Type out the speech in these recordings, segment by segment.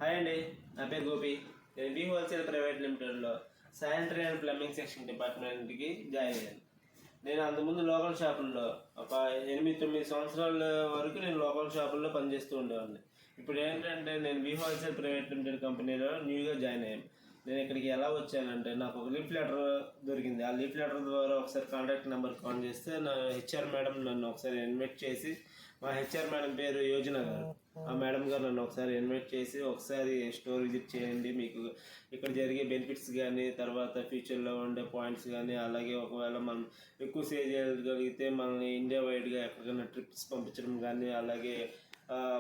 Hi అండి, నా పేరు గోపి. నేను బీ హోల్సేల్ ప్రైవేట్ లిమిటెడ్లో శానిటరీ అండ్ ప్లంబింగ్ సెక్షన్ డిపార్ట్మెంట్కి జాయిన్ అయ్యాను. నేను అంతకుముందు లోకల్ షాపుల్లో ఒక 8-9 సంవత్సరాల వరకు నేను లోకల్ షాపుల్లో పనిచేస్తూ ఉండేవాడిని. ఇప్పుడు ఏంటంటే నేను బీ హోల్సేల్ ప్రైవేట్ లిమిటెడ్ కంపెనీలో న్యూగా జాయిన్ అయ్యాను. నేను ఇక్కడికి ఎలా వచ్చానంటే నాకు ఒక లీఫ్ లెటర్ దొరికింది. ఆ లీఫ్ లెటర్ ద్వారా ఒకసారి కాంటాక్ట్ నెంబర్ కాల్ చేస్తే నా హెచ్ఆర్ మేడం నన్ను ఒకసారి ఇన్వైట్ చేసి, మా హెచ్ఆర్ మేడం పేరు యోజన గారు, ఆ మేడం గారు నన్ను ఒకసారి ఇన్వైట్ చేసి ఒకసారి స్టోర్ విజిట్ చేయండి, మీకు ఇక్కడ జరిగే బెనిఫిట్స్ కానీ తర్వాత ఫ్యూచర్లో ఉండే పాయింట్స్ కానీ, అలాగే ఒకవేళ మనం ఎక్కువ సేవ్ చేయగలిగితే మనల్ని ఇండియా వైడ్గా ఎక్కడికైనా ట్రిప్స్ పంపించడం కానీ, అలాగే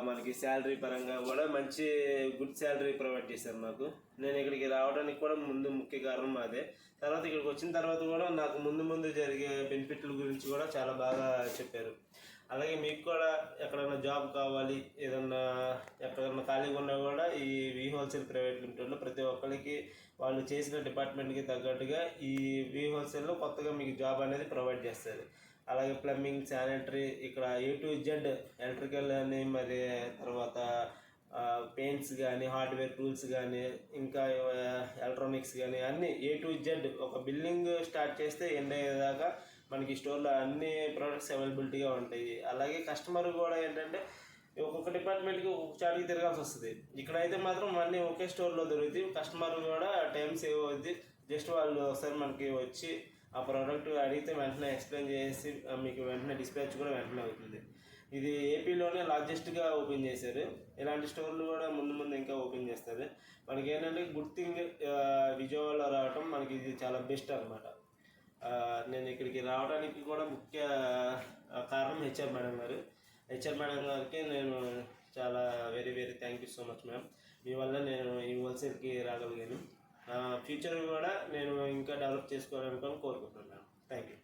మనకి శాలరీ పరంగా కూడా మంచి గుడ్ శాలరీ ప్రొవైడ్ చేశారు నాకు. నేను ఇక్కడికి రావడానికి కూడా ముఖ్య కారణం అదే. తర్వాత ఇక్కడికి వచ్చిన తర్వాత కూడా నాకు ముందు జరిగే బెనిఫిట్ల గురించి కూడా చాలా బాగా చెప్పారు. అలాగే మీకు కూడా ఎక్కడైనా జాబ్ కావాలి, ఏదన్నా ఎక్కడన్నా ఖాళీగా ఉన్నా కూడా ఈ వీ హోల్సేల్ ప్రైవేట్ లిమిటెడ్లో ప్రతి ఒక్కరికి వాళ్ళు చేసిన డిపార్ట్మెంట్కి తగ్గట్టుగా ఈ వీ హోల్సేల్లో కొత్తగా మీకు జాబ్ అనేది ప్రొవైడ్ చేస్తారు. అలాగే ప్లంబింగ్, శానిటరీ, ఇక్కడ A to Z ఎలక్ట్రికల్ అని, మరి తర్వాత పెయింట్స్ కానీ, హార్డ్వేర్ టూల్స్ కానీ, ఇంకా ఎలక్ట్రానిక్స్ కానీ అన్నీ A to Z ఒక బిల్డింగ్ స్టార్ట్ చేస్తే ఎండ్ అయ్యేదాకా మనకి స్టోర్లో అన్ని ప్రోడక్ట్స్ అవైలబిలిటీగా ఉంటాయి. అలాగే కస్టమర్ కూడా ఏంటంటే ఒక్కొక్క డిపార్ట్మెంట్కి ఒక్కొక్క చాటికి తిరగాల్సి వస్తుంది. ఇక్కడైతే మాత్రం అన్నీ ఒకే స్టోర్లో దొరుకుతాయి. కస్టమర్ కూడా టైం సేవ్ అవుద్ది. జస్ట్ వాళ్ళు ఒకసారి మనకి వచ్చి ఆ ప్రోడక్ట్ అడిగితే వెంటనే ఎక్స్ప్లెయిన్ చేసి మీకు వెంటనే డిస్పాచ్ కూడా వెంటనే అవుతుంది. ఇది ఏపీలోనే లార్జెస్ట్గా ఓపెన్ చేశారు. ఇలాంటి స్టోర్లు కూడా ముందు ఇంకా ఓపెన్ చేస్తారు. మనకి ఏంటంటే గుడ్ థింగ్ విజయవాడలో రావటం మనకి ఇది చాలా బెస్ట్ అనమాట. నేను ఇక్కడికి రావడానికి కూడా ముఖ్య కారణం హెచ్ఆర్ మేడం గారు. హెచ్ఆర్ మేడం గారికి నేను చాలా very thank you so much ma'am. మీ వల్ల నేను ఈ హోల్సేల్కి రాగలిగాను. ఫ్యూచర్ కూడా నేను ఇంకా డెవలప్ చేసుకోవాలనుకొని కోరుకుంటున్నాను. Thank you.